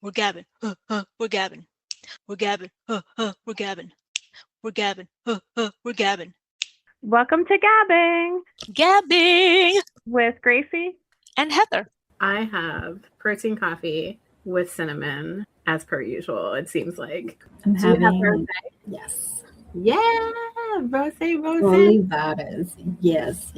We're gabbing. We're gabbing. We're gabbing. We're gabbing. We're gabbing. We're gabbing. Welcome to GabBin Gabbing with Greicy and Heather. I have protein coffee with cinnamon, as per usual, it seems like. I'm Do you have having rosé? yes. Yeah, rosé. Weaponized. Yes.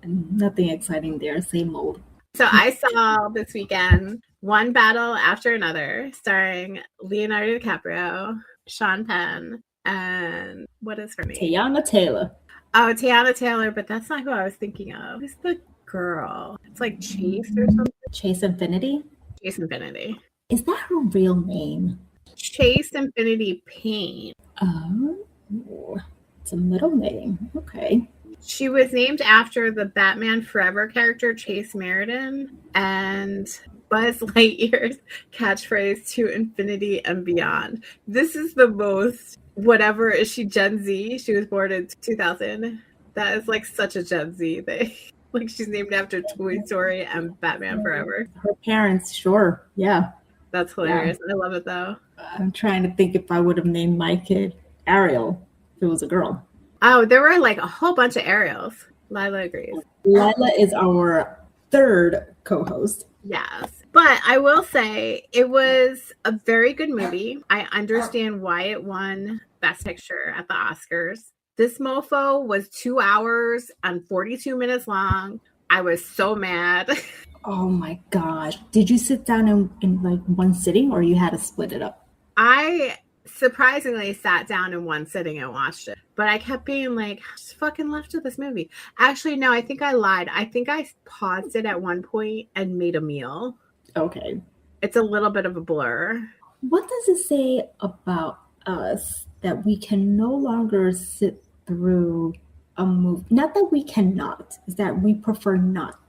And nothing exciting there. Same old. So I saw this weekend one battle after another, starring Leonardo DiCaprio, Sean Penn, and what is her name? Teyana Taylor. Oh, Teyana Taylor, but that's not who I was thinking of. Who's the girl? It's like Chase or something. Chase Infinity. Chase Infinity. Is that her real name? Chase Infinity Payne. Oh, it's a middle name. Okay. She was named after the Batman Forever character Chase Meriden and Buzz Lightyear's catchphrase to infinity and beyond. This is the most, whatever, is she Gen Z? She was born in 2000. That is like such a Gen Z thing. Like she's named after Toy Story and Batman Forever. Her parents, sure. Yeah. That's hilarious. Yeah. I love it though. I'm trying to think if I would have named my kid Ariel if it was a girl. Oh, there were like a whole bunch of Ariels. Lila agrees. Lila is our third co-host. Yes. But I will say it was a very good movie. I understand why it won Best Picture at the Oscars. This mofo was 2 hours and 42 minutes long. I was so mad. Oh my gosh. Did you sit down in like one sitting or you had to split it up? I surprisingly sat down in one sitting and watched it. But I kept being like, I just fucking left of this movie. Actually, no, I think I lied. I think I paused it at one point and made a meal. Okay. It's a little bit of a blur. What does it say about us that we can no longer sit through a movie? Not that we cannot, is that we prefer not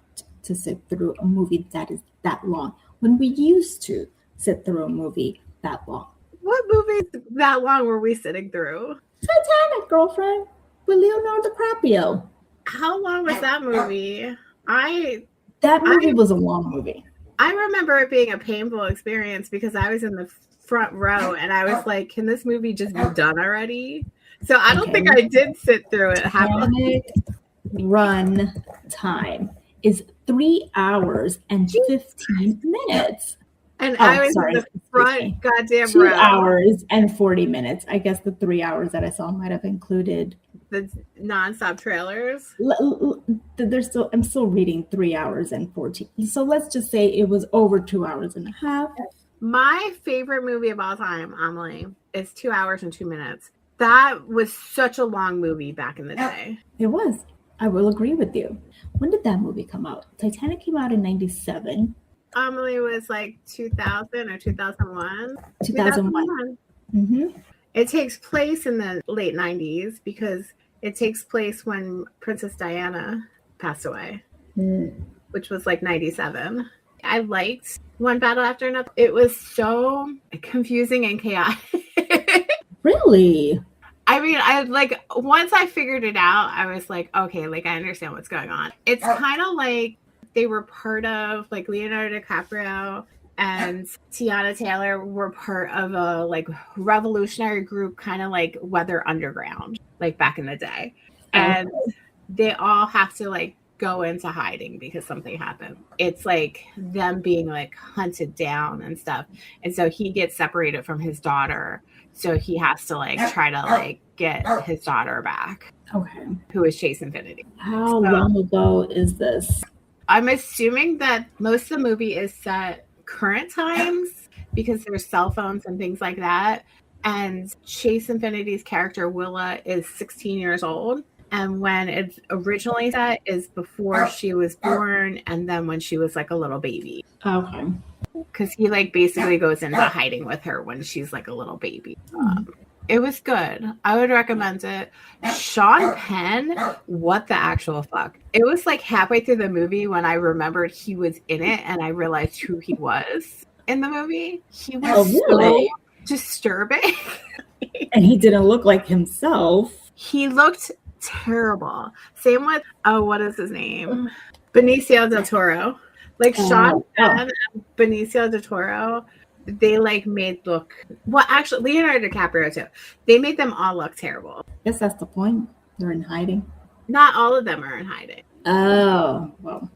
to sit through a movie that is that long. When we used to sit through a movie that long. What movie that long were we sitting through? Titanic, girlfriend, with Leonardo DiCaprio. How long was that movie? That movie was a long movie. I remember it being a painful experience because I was in the front row and I was like, can this movie just be done already? So I don't think I did sit through it. Titanic run time is 3 hours and 15 minutes. And I was in the front goddamn 2 row. 2 hours and 40 minutes. I guess the 3 hours that I saw might have included the nonstop trailers. I'm still reading 3 hours and 14. So let's just say it was over 2 hours and a half. My favorite movie of all time, Amelie, is 2 hours and 2 minutes. That was such a long movie back in the day. It was. I will agree with you. When did that movie come out? Titanic came out in 97. Amelie was like 2000 or 2001. 2001. Mm-hmm. It takes place in the late 90s because it takes place when Princess Diana passed away, which was like 97. I liked One Battle After Another. It was so confusing and chaotic. Really? I mean, once I figured it out, I was like, okay, like I understand what's going on. It's kind of like they were part of, like, Leonardo DiCaprio and Teyana Taylor were part of a like revolutionary group, kind of like Weather Underground, like back in the day. And they all have to like go into hiding because something happened. It's like them being like hunted down and stuff. And so he gets separated from his daughter. So he has to like try to like get his daughter back. Okay. Who is Chase Infinity. How long ago is this? I'm assuming that most of the movie is set current times because there's cell phones and things like that. And Chase Infinity's character, Willa, is 16 years old. And when it's originally set is before she was born and then when she was like a little baby. Okay. Because he like basically goes into hiding with her when she's like a little baby. It was good. I would recommend it. Sean Penn, what the actual fuck? It was like halfway through the movie when I remembered he was in it and I realized who he was in the movie. He was so disturbing. And he didn't look like himself. He looked terrible. Same with, what is his name? Benicio del Toro. Like Sean Penn and Benicio del Toro, they like made look, well, actually Leonardo DiCaprio too. They made them all look terrible. I guess that's the point. They're in hiding. Not all of them are in hiding. Oh, well.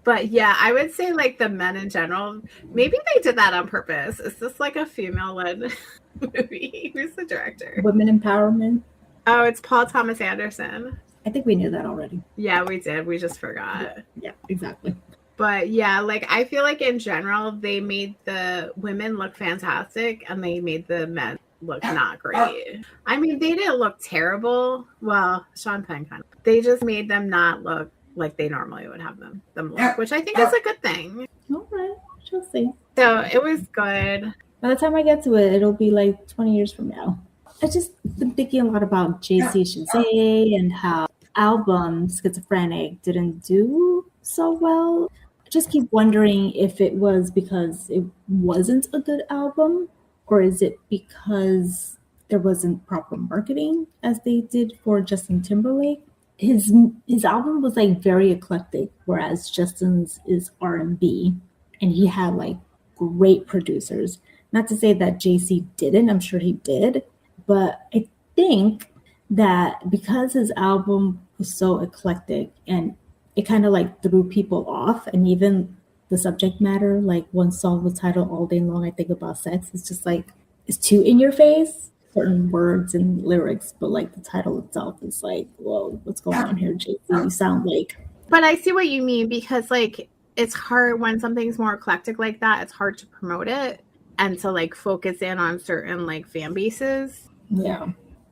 But yeah, I would say like the men in general, maybe they did that on purpose. Is this like a female-led movie? Who's the director? Women empowerment. Oh, it's Paul Thomas Anderson. I think we knew that already. Yeah, we did. We just forgot. Yeah, exactly. But yeah, like I feel like in general, they made the women look fantastic and they made the men look not great. I mean, they didn't look terrible. Well, Sean Penn kind of. They just made them not look like they normally would have them look, which I think is a good thing. All right, she'll see. So it was good. By the time I get to it, it'll be like 20 years from now. I just been thinking a lot about JC Chazé and how album Schizophrenic didn't do so well. I just keep wondering if it was because it wasn't a good album, or is it because there wasn't proper marketing as they did for Justin Timberlake. His album was like very eclectic, whereas Justin's is R&B, and he had like great producers. Not to say that JC didn't, I'm sure he did, but I think that because his album was so eclectic and it kind of like threw people off, and even the subject matter, like one song was titled All Day Long I Think About Sex, it's just like, it's too in your face, certain words and lyrics, but like the title itself is like, whoa, what's going on here, JC? You sound like... But I see what you mean, because like it's hard when something's more eclectic like that, it's hard to promote it and to like focus in on certain like fan bases. Yeah.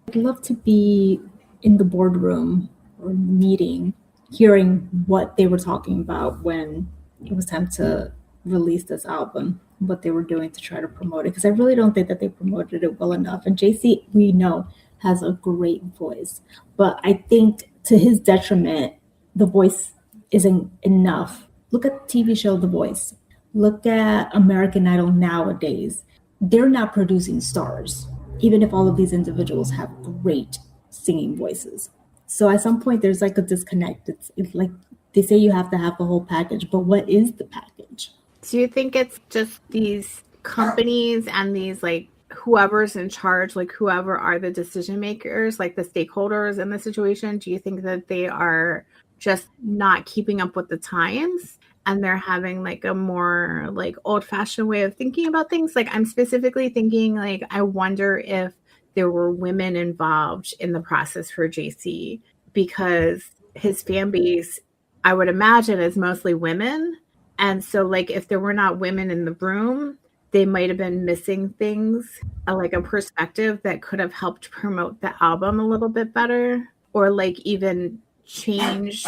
I'd love to be in the boardroom or meeting, hearing what they were talking about when it was time to release this album, what they were doing to try to promote it, because I really don't think that they promoted it well enough. And JC, we know, has a great voice, but I think to his detriment, the voice isn't enough. Look at the TV show The Voice. Look at American Idol nowadays. They're not producing stars, even if all of these individuals have great singing voices. So at some point, there's like a disconnect. It's like they say you have to have the whole package, but what is the package? Do you think it's just these companies and these like whoever's in charge, like whoever are the decision makers, like the stakeholders in the situation? Do you think that they are just not keeping up with the times and they're having like a more like old-fashioned way of thinking about things? Like I'm specifically thinking like I wonder if there were women involved in the process for JC, because his fan base, I would imagine, is mostly women. And so like if there were not women in the room, they might have been missing things, like a perspective that could have helped promote the album a little bit better, or like even change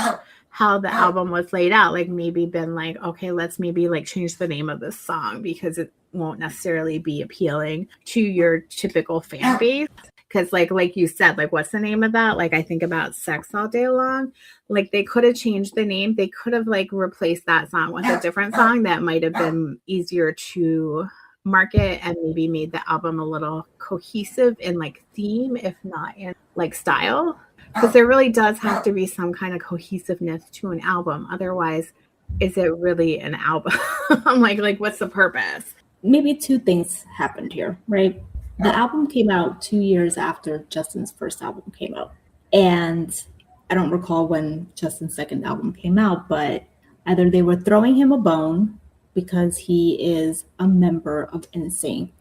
how the album was laid out. Like maybe been like, okay, let's maybe like change the name of this song because it won't necessarily be appealing to your typical fan base. Because like you said, like what's the name of that? Like I think about Sex All Day Long. Like they could have changed the name. They could have like replaced that song with a different song that might have been easier to market and maybe made the album a little cohesive in like theme, if not in like style. Because there really does have to be some kind of cohesiveness to an album. Otherwise, is it really an album? I'm like what's the purpose? Maybe two things happened here, right? The album came out 2 years after Justin's first album came out. And I don't recall when Justin's second album came out, but either they were throwing him a bone because he is a member of NSYNC,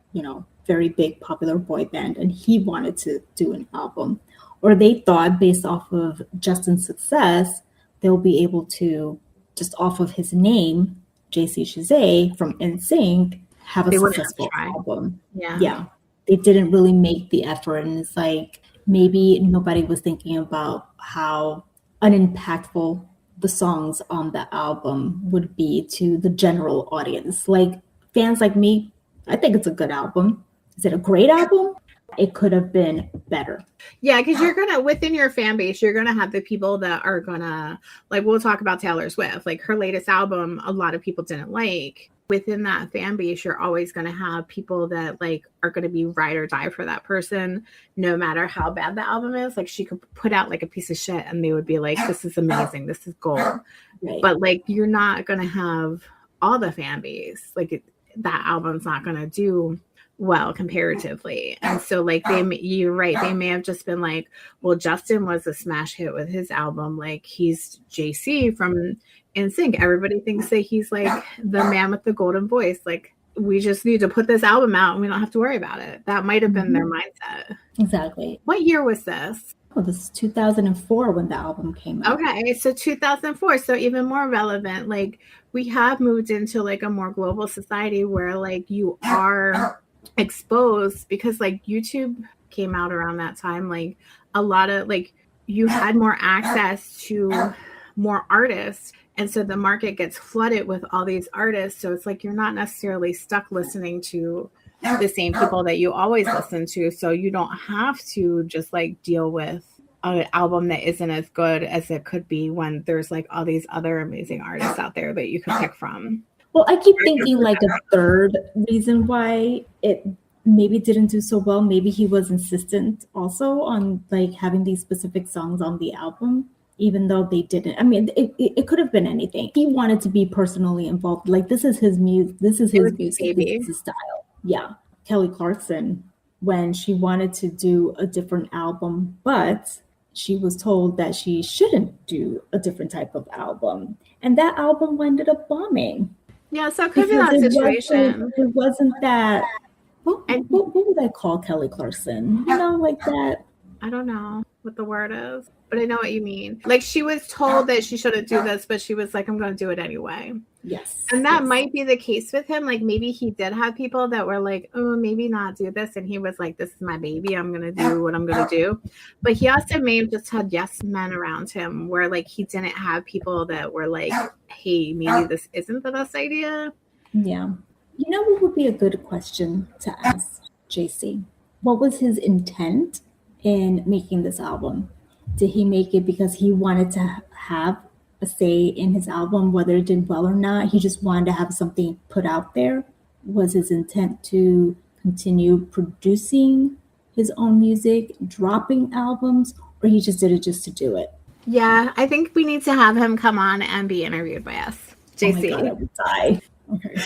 very big popular boy band, and he wanted to do an album. Or they thought based off of Justin's success, they'll be able to, just off of his name, JC Chazé from NSYNC, have a successful album. Yeah. They didn't really make the effort. And it's like, maybe nobody was thinking about how unimpactful the songs on the album would be to the general audience. Like fans like me, I think it's a good album. Is it a great album? It could have been better. Yeah, because you're gonna, within your fan base, you're gonna have the people that are gonna, like, we'll talk about Taylor Swift. Like her latest album, a lot of people didn't like. Within that fan base, you're always gonna have people that like are gonna be ride or die for that person, no matter how bad the album is. Like she could put out like a piece of shit and they would be like, this is amazing, this is gold. Right. But like you're not gonna have all the fan base. Like that album's not going to do well comparatively. And so like you're right, they may have just been like, well, Justin was a smash hit with his album, like he's JC from NSYNC, everybody thinks that he's like the man with the golden voice, like we just need to put this album out and we don't have to worry about it. That might have been their mindset. Exactly. What year was this? Oh, this is 2004 when the album came out. Okay, so 2004, so even more relevant. Like we have moved into like a more global society where like you are exposed, because like YouTube came out around that time. Like a lot of like you had more access to more artists, and so the market gets flooded with all these artists. So it's like you're not necessarily stuck listening to the same people that you always listen to, so you don't have to just like deal with an album that isn't as good as it could be when there's like all these other amazing artists out there that you could pick from. Well, I keep thinking like a third reason why it maybe didn't do so well. Maybe he was insistent also on like having these specific songs on the album, even though they didn't. I mean, it could have been anything. He wanted to be personally involved. Like this is his music. This is his music. This is his style. Yeah. Kelly Clarkson, when she wanted to do a different album, but she was told that she shouldn't do a different type of album. And that album ended up bombing. Yeah, so it could be that situation. It wasn't that. What would I call Kelly Clarkson? You know, like that. I don't know what the word is, but I know what you mean. Like she was told that she shouldn't do this, but she was like, I'm going to do it anyway. Yes. And that might be the case with him. Like maybe he did have people that were like, oh, maybe not do this. And he was like, this is my baby. I'm going to do what I'm going to do. But he also may have just had yes men around him where like he didn't have people that were like, hey, maybe this isn't the best idea. Yeah. You know what would be a good question to ask JC? What was his intent in making this album? Did he make it because he wanted to have a say in his album, whether it did well or not? He just wanted to have something put out there? Was his intent to continue producing his own music, dropping albums, or he just did it just to do it? Yeah, I think we need to have him come on and be interviewed by us. JC. Oh my God, I would die. Okay.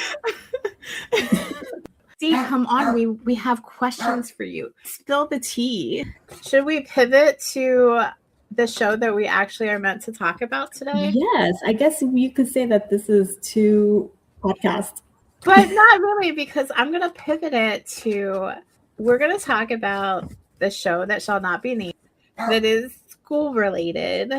See, come on, we have questions for you. Spill the tea. Should we pivot to the show that we actually are meant to talk about today? Yes, I guess you could say that this is two podcasts. But not really, because I'm going to pivot it to, we're going to talk about the show that shall not be named, that is school related,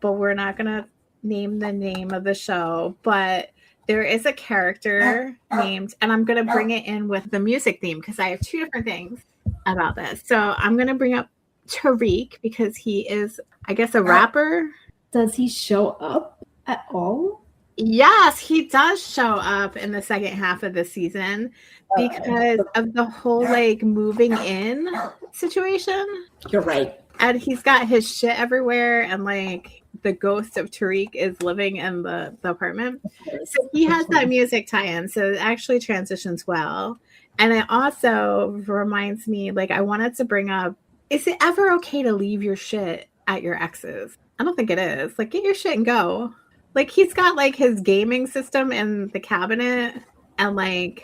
but we're not going to name the name of the show, but there is a character named, and I'm going to bring it in with the music theme because I have two different things about this. So I'm going to bring up Tariq because he is, I guess, a rapper. Does he show up at all? Yes, he does show up in the second half of the season because of the whole like moving in situation. You're right. And he's got his shit everywhere, and like the ghost of Tariq is living in the apartment. So he has that music tie-in, so it actually transitions well. And it also reminds me, like, I wanted to bring up, is it ever okay to leave your shit at your ex's? I don't think it is. Like, get your shit and go. Like, he's got like his gaming system in the cabinet, and like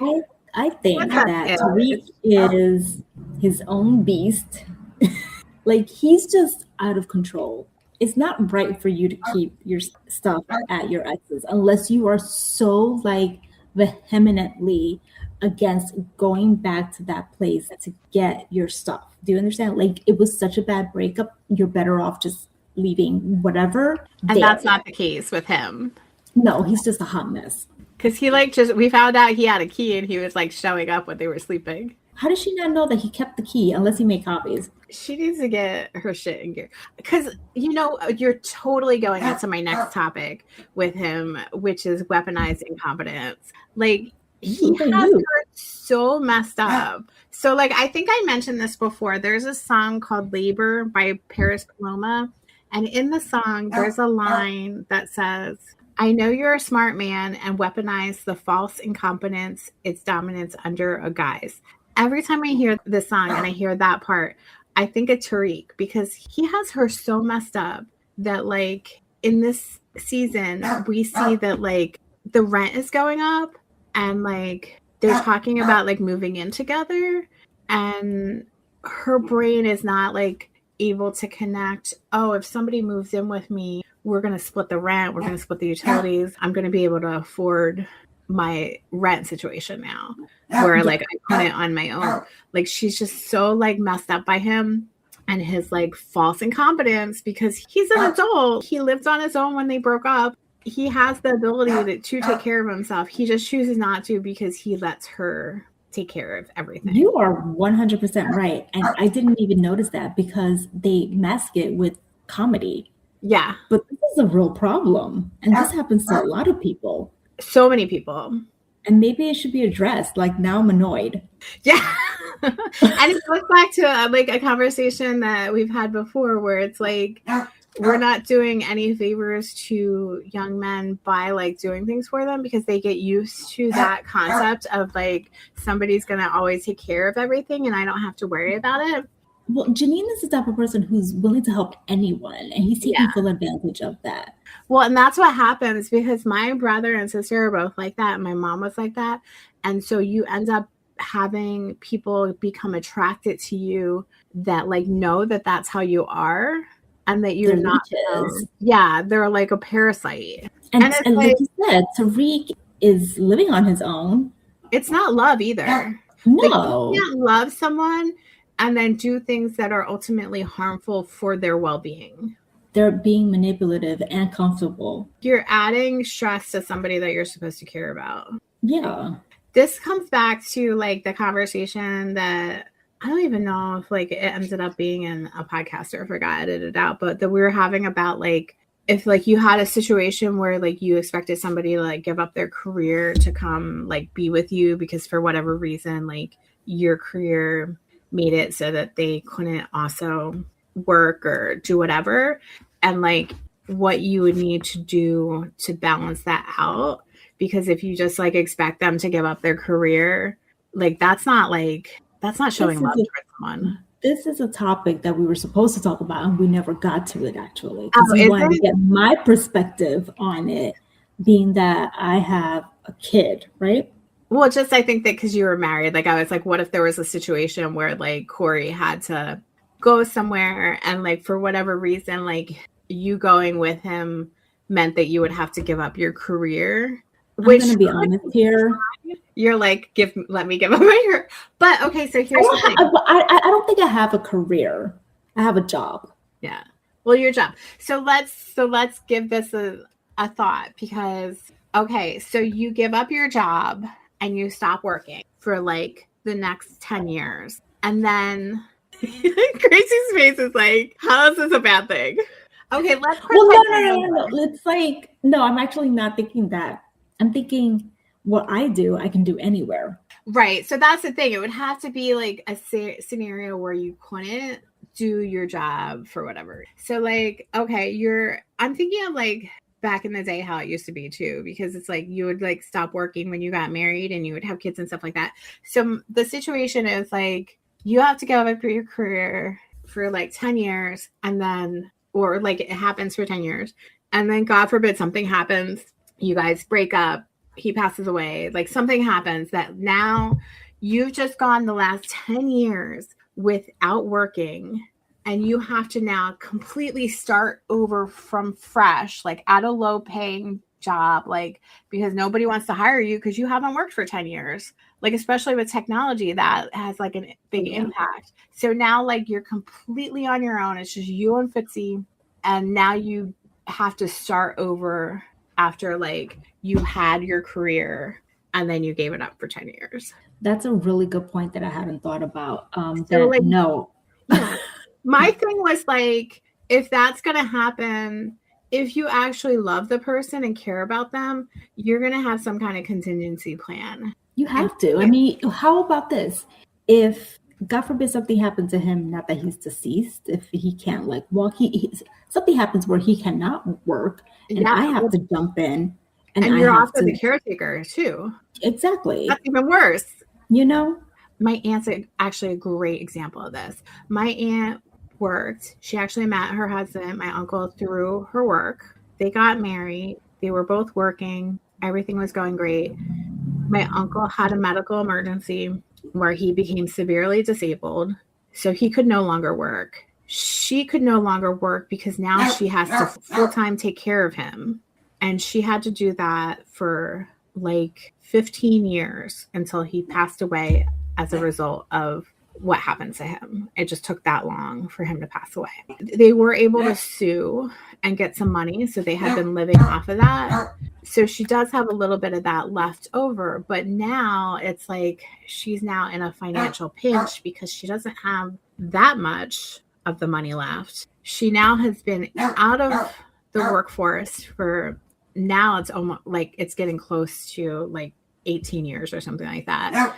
I think that Tariq is his own beast. Like, he's just out of control. It's not right for you to keep your stuff at your ex's unless you are so like vehemently against going back to that place to get your stuff. Do you understand? Like, it was such a bad breakup. You're better off just leaving whatever. And that's not the case with him. No, he's just a hot mess. Because he like just, we found out he had a key and he was like showing up when they were sleeping. How does she not know that he kept the key unless he made copies? She needs to get her shit in gear. Because, you know, you're totally going into my next topic with him, which is weaponized incompetence. Like, he has her so messed up. So, like, I think I mentioned this before. There's a song called Labor by Paris Paloma. And in the song, there's a line that says, I know you're a smart man and weaponize the false incompetence, its dominance under a guise. Every time I hear this song and I hear that part, I think of Tariq because he has her so messed up that, like, in this season, we see that, like, the rent is going up and, like, they're talking about like moving in together, and her brain is not like able to connect. Oh, if somebody moves in with me, we're going to split the rent. We're going to split the utilities. I'm going to be able to afford my rent situation now, where like I put it on my own. Like she's just so like messed up by him and his like false incompetence, because he's an adult. He lived on his own when they broke up. He has the ability to take care of himself. He just chooses not to because he lets her take care of everything. You are 100% right. And I didn't even notice that because they mask it with comedy. Yeah. But this is a real problem. And this happens to a lot of people. So many people. And maybe it should be addressed. Like, now I'm annoyed. Yeah. And it goes back to like a conversation that we've had before where it's like, we're not doing any favors to young men by like doing things for them, because they get used to that concept of like somebody's going to always take care of everything and I don't have to worry about it. Well, Janine is the type of person who's willing to help anyone, and he's taking full advantage of that. Well, and that's what happens, because my brother and sister are both like that, and my mom was like that. And so you end up having people become attracted to you that like know that that's how you are, and that you're not. They're like a parasite. And like you said, Tariq is living on his own. It's not love either. No. Like, you can't love someone and then do things that are ultimately harmful for their well-being. They're being manipulative and comfortable. You're adding stress to somebody that you're supposed to care about. Yeah. This comes back to like the conversation that I don't even know if like it ended up being in a podcast or if it got edited out, but that we were having about like, if like you had a situation where like you expected somebody to like give up their career to come like be with you because for whatever reason, like your career made it so that they couldn't also work or do whatever, and like what you would need to do to balance that out. Because if you just like expect them to give up their career, like that's not showing love towards someone. This is a topic that we were supposed to talk about and we never got to it actually. Because we wanted to get my perspective on it, being that I have a kid, right? Well, just I think that because you were married, like I was like, what if there was a situation where like Corey had to go somewhere and like for whatever reason, like you going with him meant that you would have to give up your career. I'm going to be honest here. You're like, let me give up my career. But okay, so here's the thing. I don't think I have a career. I have a job. Yeah. Well, your job. So let's give this a thought, because okay, so you give up your job and you stop working for like the next 10 years. And then Gracie's face is like, how is this a bad thing? Okay, let's no. It's like, no, I'm actually not thinking that. I'm thinking what I do, I can do anywhere. Right. So that's the thing. It would have to be like a scenario where you couldn't do your job for whatever. So like, okay, I'm thinking of like back in the day how it used to be too, because it's like you would like stop working when you got married and you would have kids and stuff like that. So the situation is like you have to give up your career for like 10 years and then, or like it happens for 10 years. And then God forbid something happens. You guys break up. He passes away. Like something happens that now you've just gone the last 10 years without working. And you have to now completely start over from fresh, like at a low paying job, like because nobody wants to hire you because you haven't worked for 10 years. Like, especially with technology, that has like a big impact. So now like you're completely on your own. It's just you and Fitzy. And now you have to start over after like you had your career and then you gave it up for 10 years. That's a really good point that I hadn't thought about. No. Yeah. My thing was like, if that's going to happen, if you actually love the person and care about them, you're going to have some kind of contingency plan. You have to. I mean, how about this? If God forbid something happened to him, not that he's deceased, if he can't like walk, something happens where he cannot work and I have to jump in. And you're also the caretaker too. Exactly. That's even worse. You know? My aunt's actually a great example of this. My aunt worked. She actually met her husband, my uncle, through her work. They got married. They were both working. Everything was going great. My uncle had a medical emergency where he became severely disabled, so he could no longer work. She could no longer work because now she has to full-time take care of him. And she had to do that for like 15 years until he passed away as a result of what happened to him. It just took that long for him to pass away. They were able to sue and get some money, so they had been living off of that. So she does have a little bit of that left over, but now it's like she's now in a financial pinch because she doesn't have that much of the money left. She now has been out of the workforce for, now it's almost like it's getting close to like 18 years or something like that.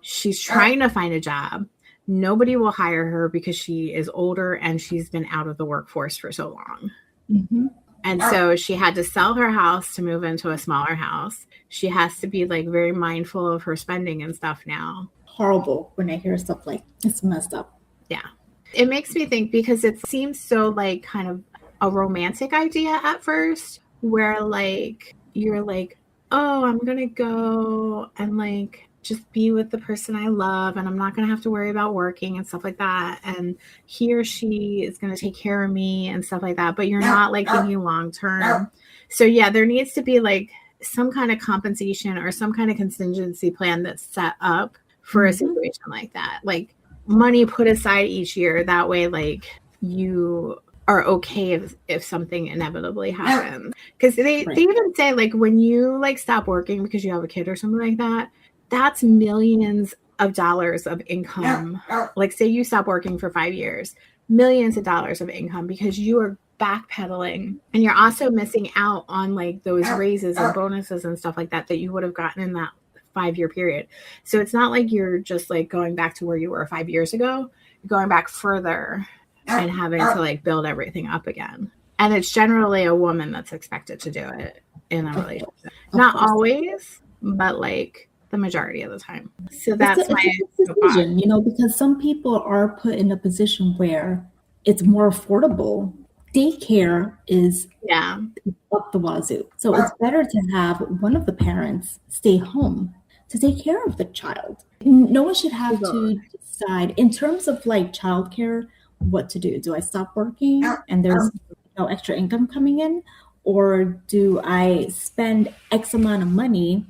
She's trying to find a job. Nobody will hire her because she is older and she's been out of the workforce for so long. Mm-hmm. And so she had to sell her house to move into a smaller house. She has to be like very mindful of her spending and stuff now. Horrible when I hear stuff like it's messed up. Yeah. It makes me think, because it seems so like kind of a romantic idea at first, where like you're like, oh, I'm going to go and like just be with the person I love, and I'm not going to have to worry about working and stuff like that. And he or she is going to take care of me and stuff like that. But you're not like thinking long term. So yeah, there needs to be like some kind of compensation or some kind of contingency plan that's set up for a situation like that. Like money put aside each year. That way, like you are okay if something inevitably happens. Because they even say like when you like stop working because you have a kid or something like that, that's millions of dollars of income. Like say you stop working for 5 years, millions of dollars of income because you are backpedaling, and you're also missing out on like those raises and bonuses and stuff like that that you would have gotten in that 5-year period. So it's not like you're just like going back to where you were 5 years ago, you're going back further and having to like build everything up again. And it's generally a woman that's expected to do it in a relationship. Not always, but like the majority of the time. So that's my decision, you know, because some people are put in a position where it's more affordable. Daycare is up the wazoo. So it's better to have one of the parents stay home to take care of the child. No one should have to decide in terms of like childcare what to do. Do I stop working and there's no extra income coming in? Or do I spend X amount of money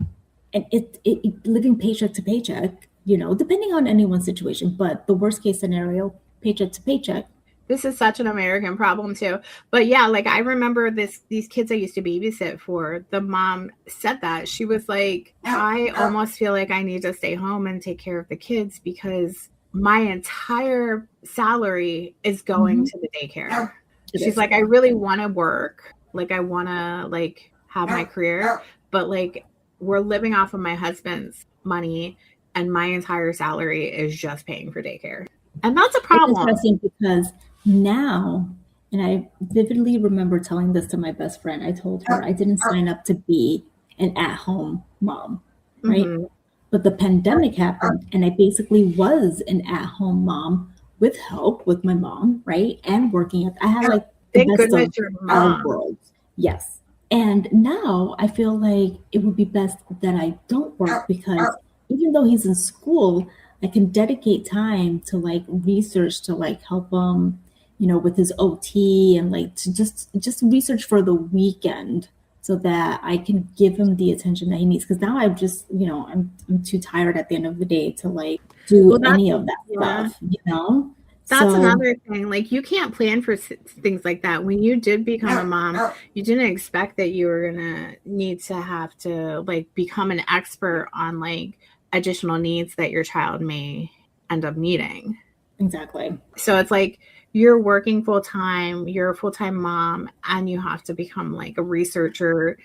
and it living paycheck to paycheck, you know, depending on anyone's situation, but the worst case scenario, paycheck to paycheck. This is such an American problem too. But yeah, like I remember these kids I used to babysit for, the mom said that. She was like, I almost feel like I need to stay home and take care of the kids because my entire salary is going to the daycare. She's like, I really want to work. Like I want to like have my career, but like we're living off of my husband's money and my entire salary is just paying for daycare. And that's a problem. It's interesting because now, and I vividly remember telling this to my best friend, I told her I didn't sign up to be an at-home mom, right? Mm-hmm. But the pandemic happened and I basically was an at-home mom with help with my mom, right? And working. I had like the best of all worlds. Yes. And now I feel like it would be best that I don't work because even though he's in school, I can dedicate time to like research to like help him, you know, with his OT and like to just research for the weekend so that I can give him the attention that he needs. Because now I'm just, you know, I'm too tired at the end of the day to like do any of that stuff, you know? That's another thing. Like you can't plan for things like that. When you did become a mom, you didn't expect that you were going to need to have to like become an expert on like additional needs that your child may end up needing. Exactly. So it's like you're working full time, you're a full-time mom, and you have to become like a researcher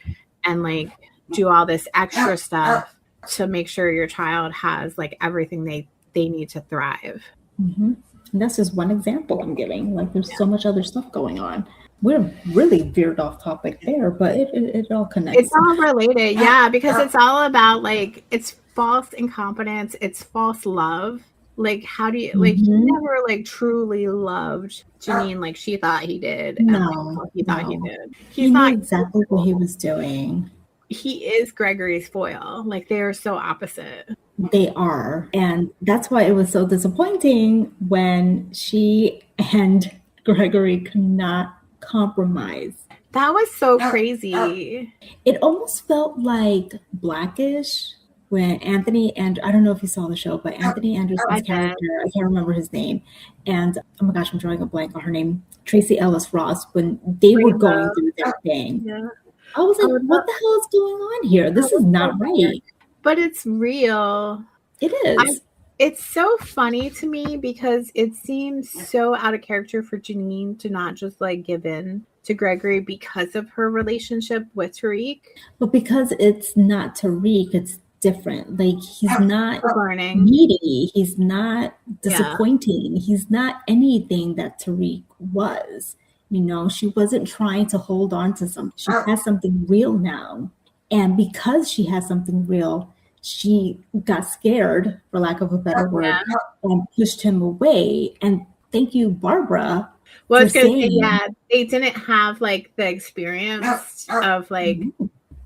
and like do all this extra stuff to make sure your child has like everything they need to thrive. Mm-hmm. And that's just one example I'm giving. Like there's so much other stuff going on. We're really veered off topic there, but it all connects. It's all related. Yeah, because it's all about like, it's false incompetence. It's false love. Like, how do you, like, he never like truly loved Janine like she thought he did. No, and, like, he thought he did. He knew exactly what he was doing. he is Gregory's foil. Like they are so opposite. They are. And that's why it was so disappointing when she and Gregory could not compromise. That was so crazy. It almost felt like Blackish when Anthony and I don't know if you saw the show, but Anthony Anderson's character, I can't remember his name, and oh my gosh, I'm drawing a blank on her name, Tracy Ellis Ross, when they were going through their thing. Yeah. I was like, what the hell is going on here? This is not right. But it's real. It is. It's so funny to me because it seems so out of character for Janine to not just like give in to Gregory because of her relationship with Tariq. But because it's not Tariq, it's different. Like he's not learning needy. He's not disappointing. He's not anything that Tariq was. You know, she wasn't trying to hold on to something. She has something real now. And because she has something real, she got scared, for lack of a better word, and pushed him away. And thank you, Barbara. Well, I was going to say, they didn't have like the experience of like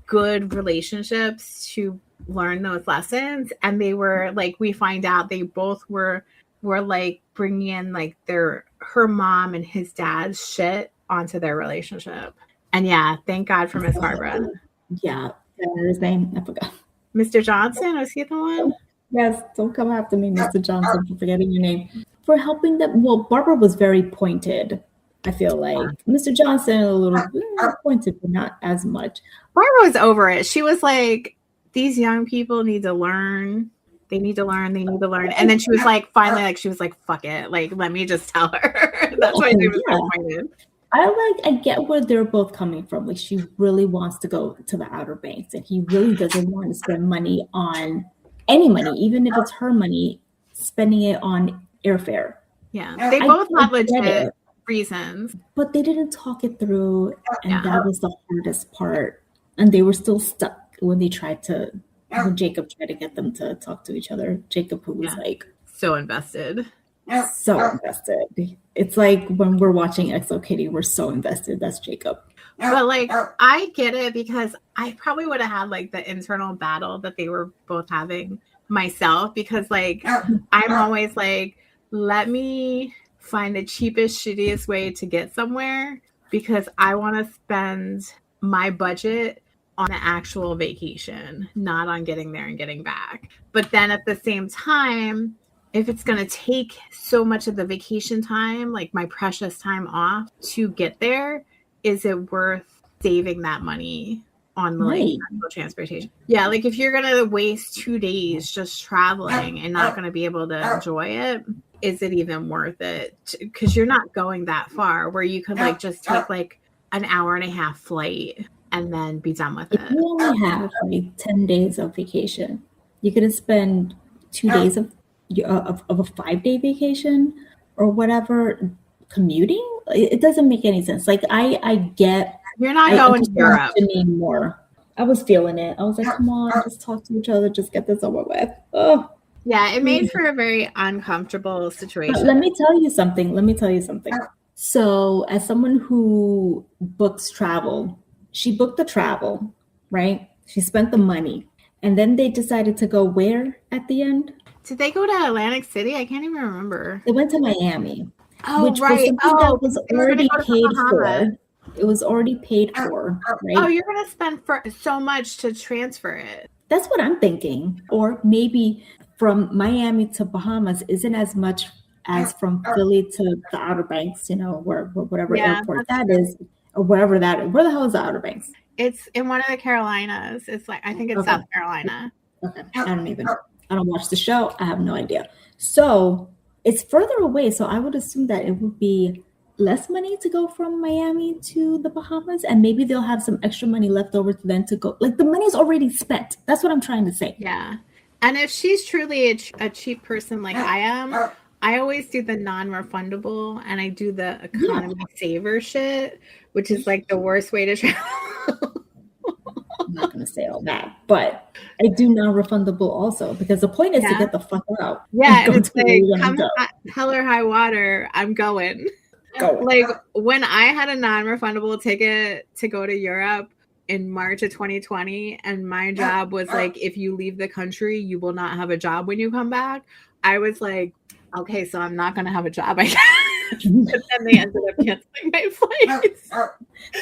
good relationships to learn those lessons. And they were like, we find out they both were like bringing in like her mom and his dad's shit onto their relationship. And yeah, thank God for Miss Barbara. Yeah, his name, I forgot. Mr. Johnson, was he the one? Yes, don't come after me, Mr. Johnson, for forgetting your name. For helping them. Well, Barbara was very pointed, I feel like. Mr. Johnson, a little pointed, but not as much. Barbara was over it. She was like, these young people need to learn. They need to learn. They need to learn. And then she was like, finally, like, she was like, fuck it. Like, let me just tell her. That's why she was so pointed. I get where they're both coming from. Like, she really wants to go to the Outer Banks, and he really doesn't want to spend money on any money, even if it's her money, spending it on airfare. Yeah, they both have legit reasons. But they didn't talk it through, and that was the hardest part. And they were still stuck when they tried to, when Jacob tried to get them to talk to each other. Jacob, who was like... so invested. So invested. It's like when we're watching XO Kitty, we're so invested. That's Jacob. But like, I get it because I probably would have had like the internal battle that they were both having myself, because like I'm always like, let me find the cheapest, shittiest way to get somewhere, because I want to spend my budget on an actual vacation, not on getting there and getting back. But then at the same time, if it's going to take so much of the vacation time, like my precious time off to get there, is it worth saving that money on like transportation? Yeah, like if you're going to waste 2 days just traveling and not going to be able to enjoy it, is it even worth it? Because you're not going that far where you could like just take like an hour and a half flight and then be done with it. If you only have like 10 days of vacation, you could spend 2 days of a 5-day vacation or whatever commuting. It doesn't make any sense. Like I get you're not going to Europe anymore. I was feeling it. I was like, come on, just talk to each other, just get this over with. Oh yeah, it made for a very uncomfortable situation. But let me tell you something. So as someone who books travel, she booked the travel, right? She spent the money, and then they decided to go where at the end? Did they go to Atlantic City? I can't even remember. They went to Miami. Oh, which right. That was already paid for. It was already paid for, right? Oh, you're going to spend so much to transfer it. That's what I'm thinking. Or maybe from Miami to Bahamas isn't as much as from Philly to the Outer Banks, you know, whatever airport that is, or wherever that is. Where the hell is the Outer Banks? It's in one of the Carolinas. It's like, I think it's South Carolina. Okay. I don't watch the show. I have no idea. So it's further away. So I would assume that it would be less money to go from Miami to the Bahamas. And maybe they'll have some extra money left over to then to go. Like the money's already spent. That's what I'm trying to say. Yeah. And if she's truly a cheap person like I am, I always do the non-refundable and I do the economy saver shit, which is like the worst way to travel. I'm not going to say all that, but I do non-refundable also, because the point is to get the fuck out. Yeah, and it's like, come hell or high water, I'm going. Like when I had a non-refundable ticket to go to Europe, in March of 2020, and my job was like, if you leave the country, you will not have a job when you come back. I was like, okay, so I'm not going to have a job, I guess. And then they ended up canceling my flights.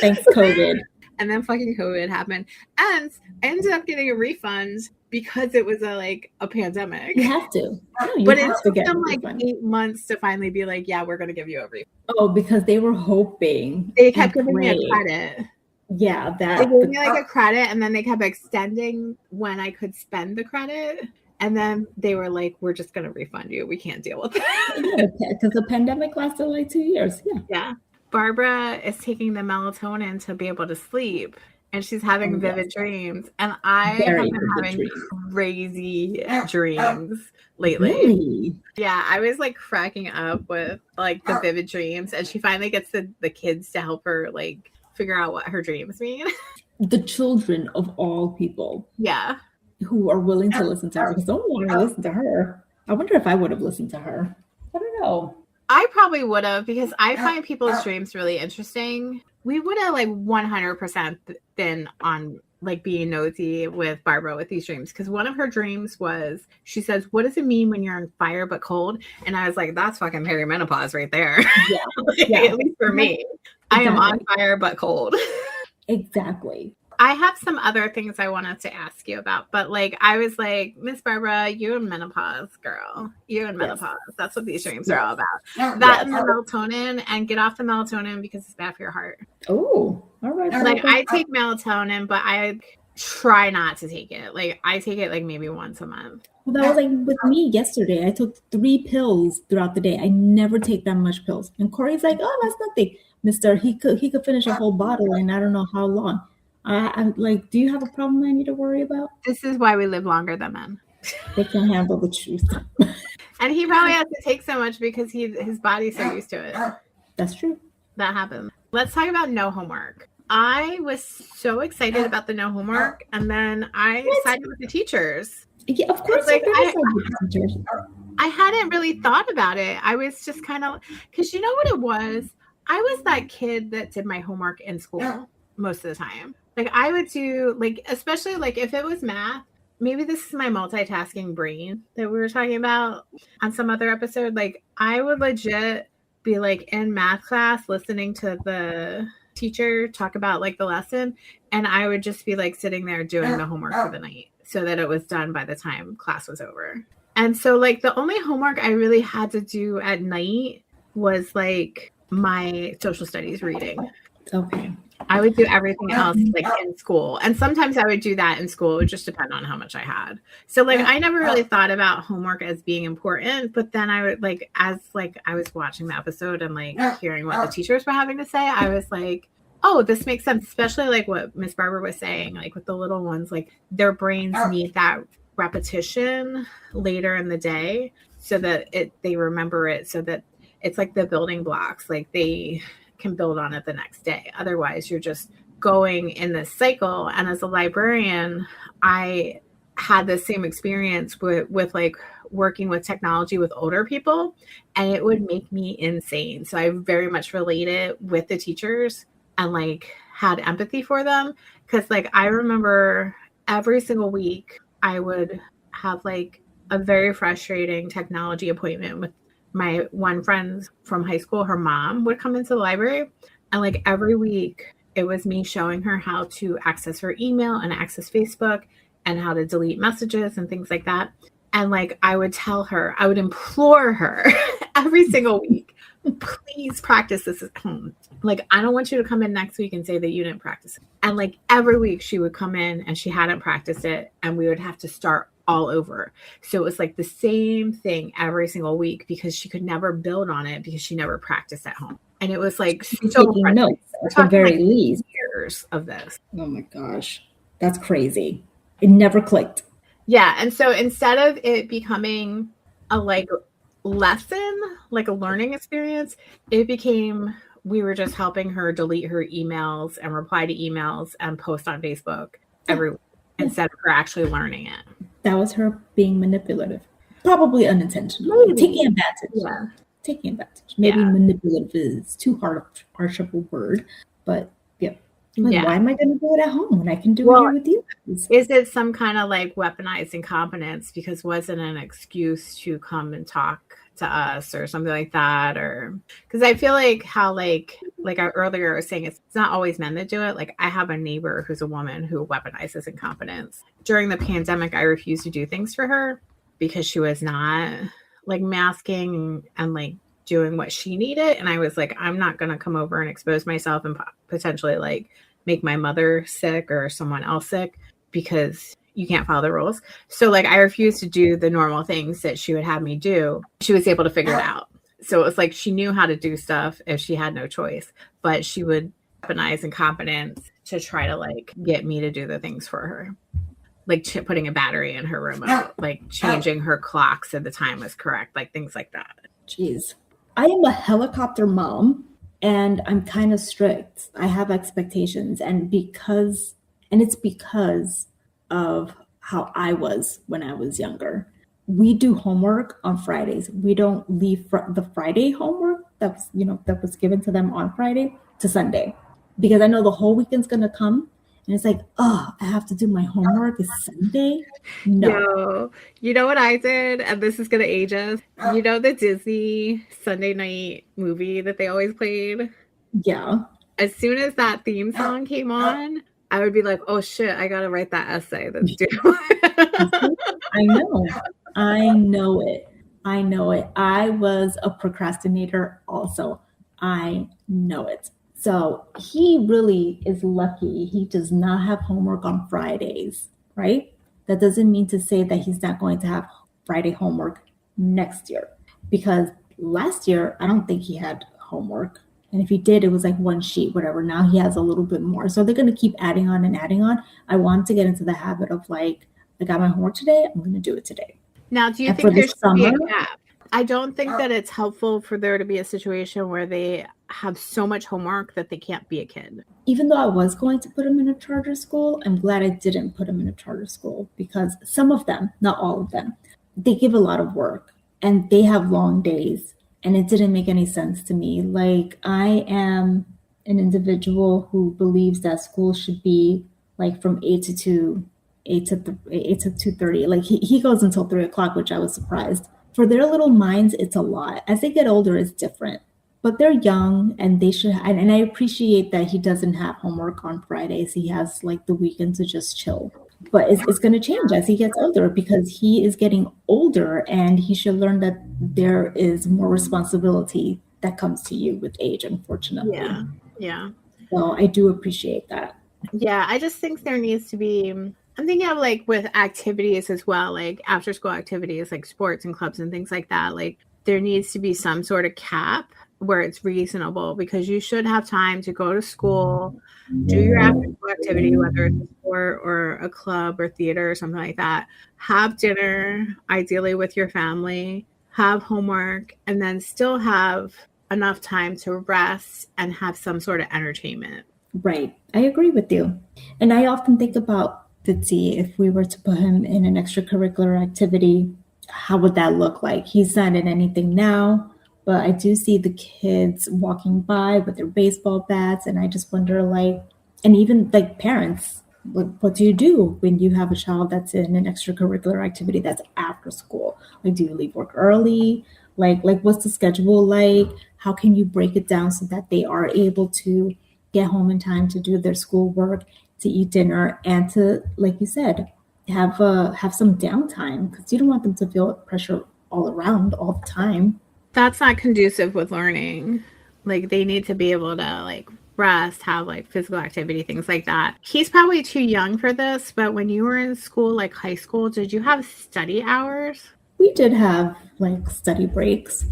Thanks, COVID. And then fucking COVID happened. And I ended up getting a refund because it was a pandemic. You have to. No, but it took them like 8 months to finally be like, yeah, we're going to give you a refund. Oh, because they were hoping. They kept giving me a credit. Yeah, they gave me like a credit, and then they kept extending when I could spend the credit. And then they were like, we're just going to refund you. We can't deal with it. Because the pandemic lasted like 2 years. Yeah. Yeah. Barbara is taking the melatonin to be able to sleep, and she's having vivid dreams. And I have been having crazy dreams lately. Really? Yeah, I was like cracking up with like the vivid dreams, and she finally gets the kids to help her like figure out what her dreams mean. The children of all people. Yeah. Who are willing to listen to her, because don't want to listen to her. I wonder if I would have listened to her. I don't know. I probably would have, because I find people's dreams really interesting. We would have like 100% been on like being nosy with Barbara with these dreams, because one of her dreams was, she says, what does it mean when you're on fire but cold? And I was like, that's fucking perimenopause right there. Yeah. Yeah. At least for me. Exactly. I am on fire but cold. Exactly. I have some other things I wanted to ask you about, but like I was like, Miss Barbara, you're in menopause, girl. You're in menopause. That's what these dreams are all about. That and the melatonin, and get off the melatonin because it's bad for your heart. Oh, all right. Like I take melatonin, but I try not to take it. Like I take it like maybe once a month. Well, that was like with me yesterday. I took 3 pills throughout the day. I never take that much pills. And Corey's like, oh, that's nothing. Mister, he could finish a whole bottle in I don't know how long. I'm like, do you have a problem I need to worry about? This is why we live longer than men. They can handle the truth. And he probably has to take so much because his body's so used to it. That's true. That happens. Let's talk about no homework. I was so excited about the no homework, and then I sided with the teachers. Yeah, of course. Like, I hadn't really thought about it. I was just kind of, because you know what it was? I was that kid that did my homework in school most of the time. Like I would do, like, especially like if it was math, maybe this is my multitasking brain that we were talking about on some other episode. Like I would legit be like in math class listening to the teacher talk about like the lesson, and I would just be like sitting there doing the homework for the night so that it was done by the time class was over. And so like the only homework I really had to do at night was like my social studies reading. Okay. I would do everything else like in school. And sometimes I would do that in school. It would just depend on how much I had. So like I never really thought about homework as being important. But then I would like, as like I was watching the episode and like hearing what the teachers were having to say, I was like, oh, this makes sense. Especially like what Miss Barbara was saying, like with the little ones, like their brains need that repetition later in the day so that they remember it, so that it's like the building blocks, like they can build on it the next day. Otherwise, you're just going in this cycle. And as a librarian, I had the same experience with like working with technology with older people, and it would make me insane. So I very much related with the teachers and like had empathy for them. Cause like I remember every single week I would have like a very frustrating technology appointment with my one friend from high school. Her mom would come into the library, and like every week it was me showing her how to access her email and access Facebook and how to delete messages and things like that. And like I would tell her, I would implore her every single week, please practice this at home. Like, I don't want you to come in next week and say that you didn't practice it. And like every week she would come in and she hadn't practiced it, and we would have to start all over. So it was like the same thing every single week because she could never build on it because she never practiced at home. And it was like so taking notes at the very least. Years of this. Oh my gosh. That's crazy. It never clicked. Yeah. And so instead of it becoming a like lesson, like a learning experience, it became, we were just helping her delete her emails and reply to emails and post on Facebook every week instead of her actually learning it. That was her being manipulative. Probably unintentional. Maybe. Taking advantage. Yeah. Taking advantage. Maybe manipulative is too harsh of a word, but yeah. Like, Yeah. why am I going to do it at home when I can do it Well, here with you guys? is it some kind of like weaponized incompetence because wasn't an excuse to come and talk to us or something like that? Or because I feel like how like I earlier was saying, it's not always men that do it. Like I have a neighbor who's a woman who weaponizes incompetence. During the pandemic, I refused to do things for her because she was not like masking and like doing what she needed. And I was like, I'm not going to come over and expose myself and potentially like make my mother sick or someone else sick because you can't follow the rules. So like I refused to do the normal things that she would have me do. She was able to figure it out. So it was like she knew how to do stuff if she had no choice, but she would weaponize incompetence to try to like get me to do the things for her. Like putting a battery in her remote, like changing her clock so the time was correct, like things like that. Jeez. I am a helicopter mom and I'm kind of strict. I have expectations and it's because of how I was when I was younger. We do homework on Fridays. We don't leave the Friday homework that was given to them on Friday to Sunday because I know the whole weekend's going to come. And it's like, oh, I have to do my homework. It's Sunday. No. Yo, you know what I did? And this is going to age us. You know the Disney Sunday night movie that they always played? Yeah. As soon as that theme song came on, I would be like, oh shit, I got to write that essay that's due. I know it. I was a procrastinator also. I know it. So he really is lucky he does not have homework on Fridays, right? That doesn't mean to say that he's not going to have Friday homework next year. Because last year, I don't think he had homework. And if he did, it was like one sheet, whatever. Now he has a little bit more. So they're going to keep adding on and adding on. I want to get into the habit of like, I got my homework today, I'm going to do it today. Now, do you think there should be a gap? I don't think that it's helpful for there to be a situation where they have so much homework that they can't be a kid. Even though I was going to put him in a charter school, I'm glad I didn't put him in a charter school because some of them, not all of them, they give a lot of work and they have long days and it didn't make any sense to me. Like I am an individual who believes that school should be like from 8 to 2, 8 to 2:30. Like he goes until 3 o'clock, which I was surprised. For their little minds, it's a lot. As they get older, it's different. But they're young and they should, and I appreciate that he doesn't have homework on Fridays. He has like the weekend to just chill. But it's going to change as he gets older because he is getting older and he should learn that there is more responsibility that comes to you with age, unfortunately. Yeah. So I do appreciate that. Yeah, I just think there needs to be, I'm thinking of like with activities as well, like after school activities, like sports and clubs and things like that. Like there needs to be some sort of cap where it's reasonable because you should have time to go to school, do your after school activity, whether it's a sport or a club or theater or something like that, have dinner, ideally with your family, have homework, and then still have enough time to rest and have some sort of entertainment. Right. I agree with you. And I often think about Fitzy, if we were to put him in an extracurricular activity, how would that look like? He's not in anything now, but I do see the kids walking by with their baseball bats. And I just wonder, like, and even like parents, what do you do when you have a child that's in an extracurricular activity that's after school? Like, do you leave work early? Like what's the schedule like? How can you break it down so that they are able to get home in time to do their schoolwork, to eat dinner, and to, like you said, have some downtime because you don't want them to feel pressure all around all the time. That's not conducive with learning. Like they need to be able to like rest, have like physical activity, things like that. He's probably too young for this, but when you were in school, like high school, did you have study hours? We did have like study breaks.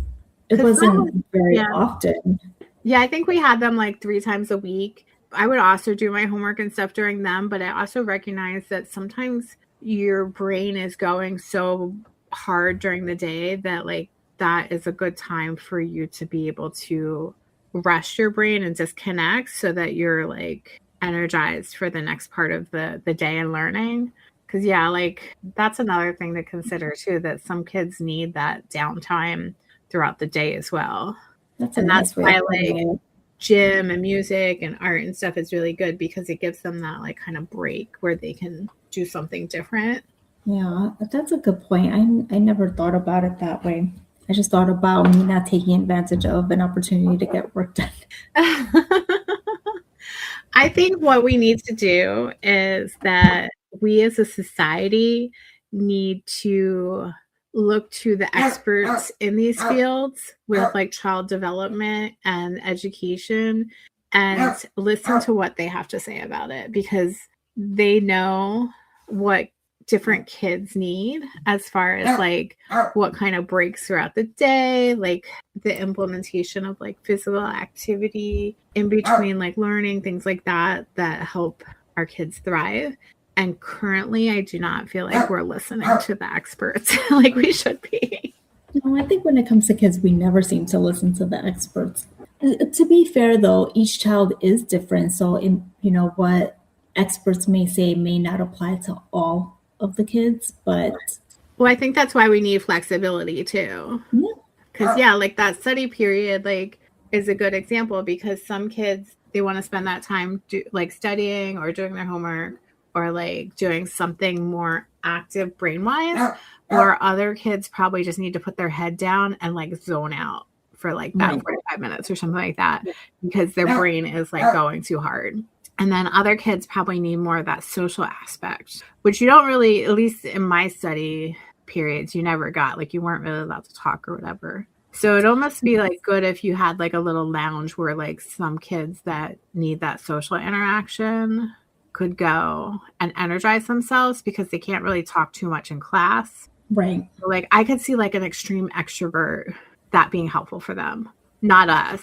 It wasn't very often. Yeah, I think we had them like 3 times a week. I would also do my homework and stuff during them, but I also recognize that sometimes your brain is going so hard during the day that like that is a good time for you to be able to rest your brain and disconnect so that you're like energized for the next part of the day and learning. Because yeah, like that's another thing to consider too, that some kids need that downtime throughout the day as well. That's why like gym and music and art and stuff is really good because it gives them that like kind of break where they can do something different. Yeah, that's a good point. I never thought about it that way. I just thought about me not taking advantage of an opportunity to get work done. I think what we need to do is that we as a society need to look to the experts in these fields with like child development and education and listen to what they have to say about it, because they know what different kids need as far as like what kind of breaks throughout the day, like the implementation of like physical activity in between like learning, things like that help our kids thrive. And currently I do not feel like we're listening to the experts like we should be. No, I think when it comes to kids, we never seem to listen to the experts. To be fair though, each child is different, so what experts may say may not apply to all of the kids, but well, I think that's why we need flexibility too. Because like that study period like is a good example, because some kids, they want to spend that time like studying or doing their homework or like doing something more active brain wise, or other kids probably just need to put their head down and like zone out for like that 45 minutes or something like that, because their brain is like going too hard. And then other kids probably need more of that social aspect, which you don't really, at least in my study periods, you never got. Like you weren't really allowed to talk or whatever. So it almost be like good if you had like a little lounge where like some kids that need that social interaction could go and energize themselves, because they can't really talk too much in class. Right. So, like I could see like an extreme extrovert, that being helpful for them, not us.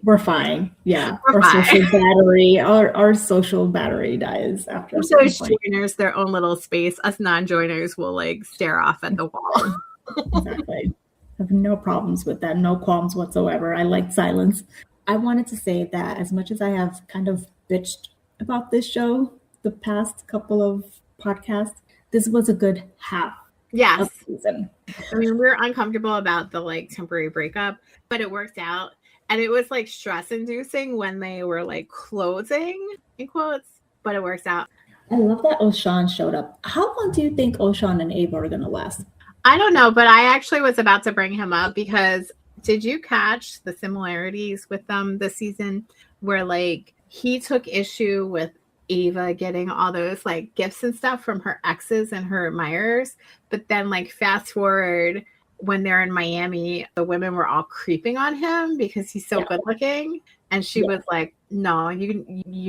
We're fine. Yeah. We're fine. Our social battery dies after those joiners, their own little space. Us non-joiners will like stare off at the wall. Exactly. I have no problems with that. No qualms whatsoever. I like silence. I wanted to say that as much as I have kind of bitched about this show the past couple of podcasts, this was a good half of the season. I mean, we're uncomfortable about the like temporary breakup, but it worked out. And it was like stress inducing when they were like closing in quotes, but it works out. I love that O'Shawn showed up. How long do you think O'Shawn and Ava are going to last? I don't know, but I actually was about to bring him up because did you catch the similarities with them this season where like he took issue with Ava getting all those like gifts and stuff from her exes and her admirers, but then like fast forward when they're in Miami, the women were all creeping on him because he's so good looking. And she was like, no, you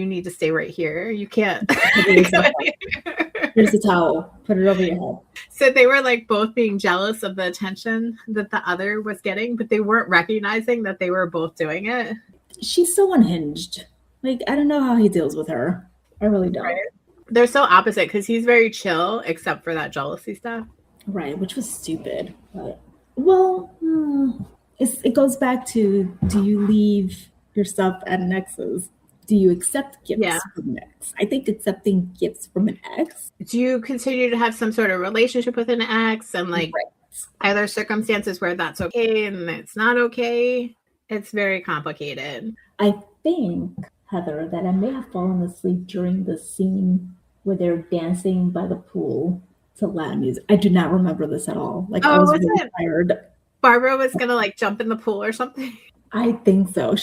need to stay right here. You can't. Here's a towel. Put it over your head. So they were like both being jealous of the attention that the other was getting, but they weren't recognizing that they were both doing it. She's so unhinged. Like, I don't know how he deals with her. I really don't. Right. They're so opposite because he's very chill, except for that jealousy stuff. Right, which was stupid. But, well, it goes back to, do you leave your stuff at an ex's? Do you accept gifts from an ex? I think accepting gifts from an ex. Do you continue to have some sort of relationship with an ex? And like, are there circumstances where that's okay and it's not okay? It's very complicated. I think, Heather, that I may have fallen asleep during the scene where they're dancing by the pool to Latin music. I do not remember this at all. Like, I was really tired. Barbara was gonna like jump in the pool or something. I think so.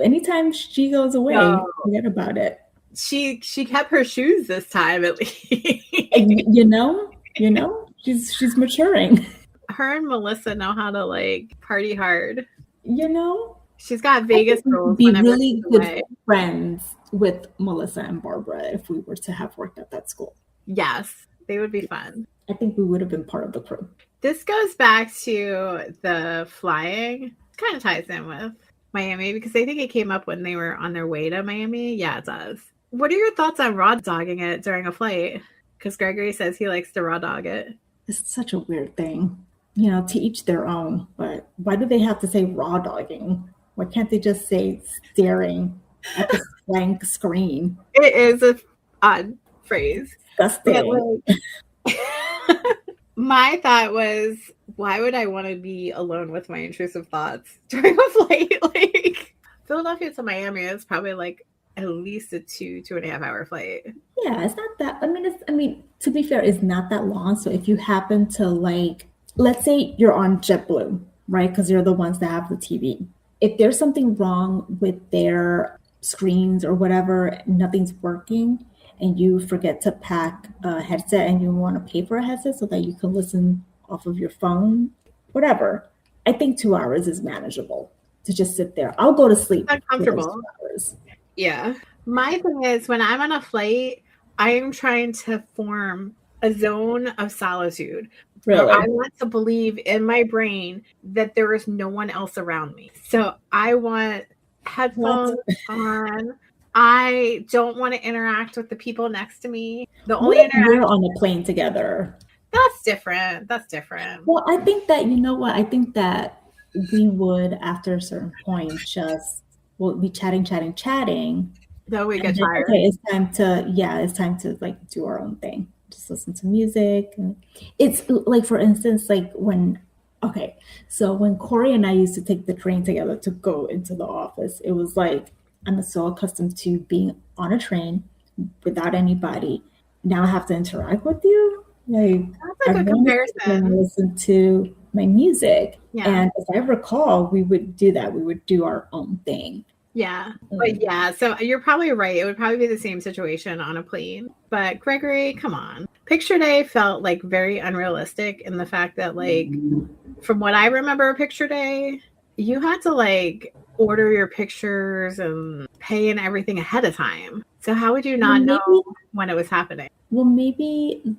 Anytime she goes away, forget about it. She kept her shoes this time at least. you know, she's maturing. Her and Melissa know how to like party hard. You know, she's got Vegas rules. Be really good friends with Melissa and Barbara if we were to have worked at that school. Yes, they would be fun. I think we would have been part of the crew. This goes back to the flying. Kind of ties in with Miami because I think it came up when they were on their way to Miami. Yeah, it does. What are your thoughts on raw dogging it during a flight? Because Gregory says he likes to raw dog it. It's such a weird thing. You know, to each their own. But why do they have to say raw dogging? Why can't they just say staring at the blank screen? It is an odd phrase. Disgusting. My thought was why would I want to be alone with my intrusive thoughts during a flight? Like Philadelphia to Miami is probably like at least a 2.5 hour flight. Yeah, it's not that. I mean, to be fair, it's not that long. So if you happen to like, let's say you're on JetBlue, right? Because you're the ones that have the TV. If there's something wrong with their screens or whatever, nothing's working, and you forget to pack a headset and you want to pay for a headset so that you can listen off of your phone, whatever. I think 2 hours is manageable to just sit there. I'll go to sleep. Uncomfortable. For those 2 hours. Yeah. My thing is when I'm on a flight, I am trying to form a zone of solitude. Really? I want to believe in my brain that there is no one else around me. So I want headphones on. I don't want to interact with the people next to me. The only We're on a plane together. That's different. That's different. Well, I think that, you know what? I think that we would, after a certain point, just we'll be chatting. Though we get then, tired. okay, it's time to like do our own thing. Just listen to music. It's like, for instance, like so when Corey and I used to take the train together to go into the office, it was like, I'm so accustomed to being on a train without anybody. Now I have to interact with you. Like, that's a good comparison. Listen to my music. Yeah. And if I recall, we would do that. We would do our own thing. Yeah. But yeah, so you're probably right. It would probably be the same situation on a plane. But Gregory, come on. Picture day felt like very unrealistic in the fact that, like, from what I remember Picture Day, you had to like order your pictures and pay and everything ahead of time. So how would you not know when it was happening? Well, maybe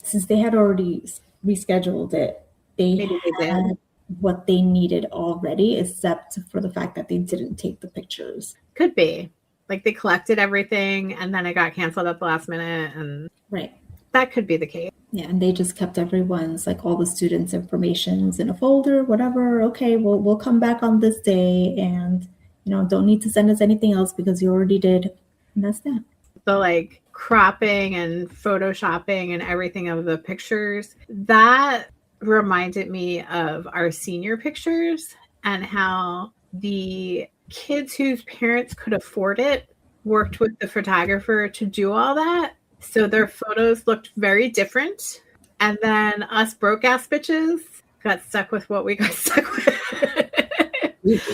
since they had already rescheduled it, they had what they needed already, except for the fact that they didn't take the pictures. Could be. Like they collected everything and then it got canceled at the last minute. And right. That could be the case. Yeah, and they just kept everyone's, like, all the students' informations in a folder, whatever. Okay, we'll come back on this day, and, don't need to send us anything else because you already did. And that's that. So, like, cropping and photoshopping and everything of the pictures, that reminded me of our senior pictures and how the kids whose parents could afford it worked with the photographer to do all that. So their photos looked very different. And then us broke ass bitches got stuck with what we got stuck with.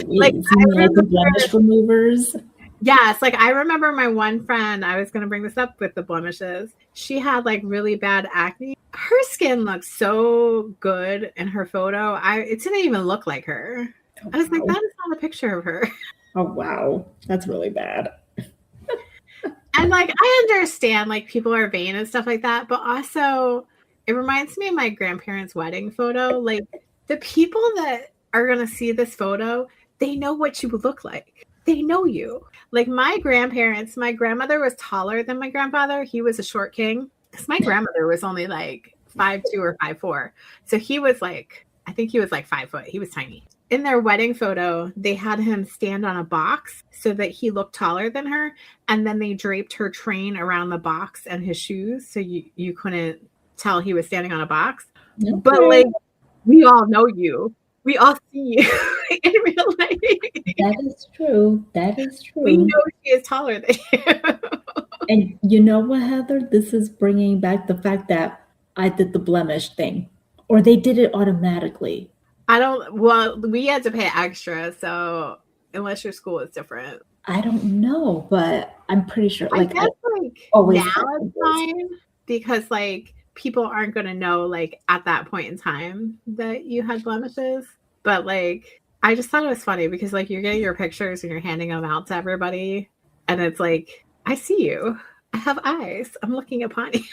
Like the blemish removers. Yes, like I remember my one friend, I was going to bring this up with the blemishes. She had like really bad acne. Her skin looked so good in her photo. It didn't even look like her. Oh, I was like, that is not a picture of her. Oh, wow. That's really bad. And like, I understand like people are vain and stuff like that, but also it reminds me of my grandparents' wedding photo. Like the people that are going to see this photo, they know what you look like. They know you. Like my grandparents, my grandmother was taller than my grandfather. He was a short king. Because my grandmother was only like 5'2" or 5'4". So he was like, I think he was like 5 foot. He was tiny. In their wedding photo, they had him stand on a box so that he looked taller than her. And then they draped her train around the box and his shoes. So you couldn't tell he was standing on a box. Okay. But like, we all know you. We all see you in real life. That is true. That is true. We know she is taller than you. And you know what, Heather? This is bringing back the fact that I did the blemish thing. Or they did it automatically. We had to pay extra. So unless your school is different. I don't know, but I'm pretty sure. I guess now it's fine because like people aren't going to know like at that point in time that you had blemishes. But like, I just thought it was funny because like you're getting your pictures and you're handing them out to everybody. And it's like, I see you. I have eyes. I'm looking upon you.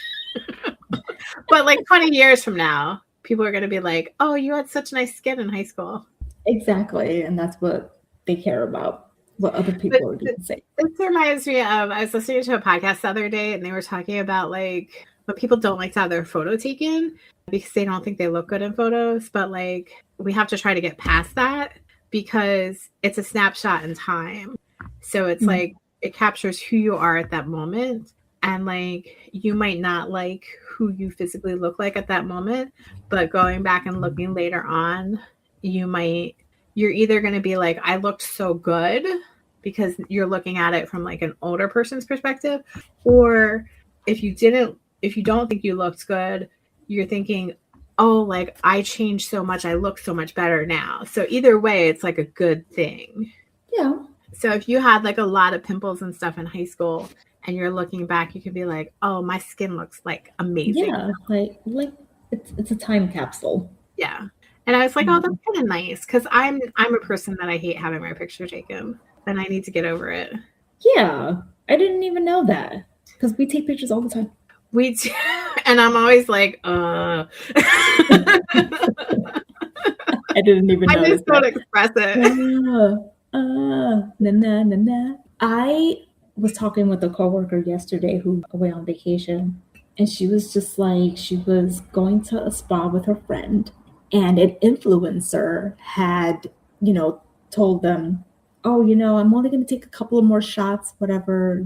But like 20 years from now, people are going to be like, oh, you had such nice skin in high school. Exactly. And that's what they care about. What other people are going to say. This reminds me of, I was listening to a podcast the other day and they were talking about like, but people don't like to have their photo taken because they don't think they look good in photos. But like, we have to try to get past that because it's a snapshot in time. So it's like, it captures who you are at that moment. and like you might not like who you physically look like at that moment, but going back and looking later on, you're either going to be like, I looked so good, because you're looking at it from like an older person's perspective, or if you don't think you looked good, you're thinking, oh, like I changed so much, I look so much better now. So either way, it's like a good thing. Yeah. So if you had like a lot of pimples and stuff in high school and you're looking back, you could be like, oh, my skin looks like amazing. Yeah, like it's a time capsule. Yeah. And I was like, oh, that's kind of nice, because I'm a person that I hate having my picture taken, and I need to get over it. Yeah, I didn't even know that, because we take pictures all the time. We do, and I'm always like, I didn't even know. I just don't express it. Na. I was talking with a coworker yesterday who was away on vacation, and she was just like, she was going to a spa with her friend, and an influencer had, told them, oh, I'm only going to take a couple of more shots, whatever,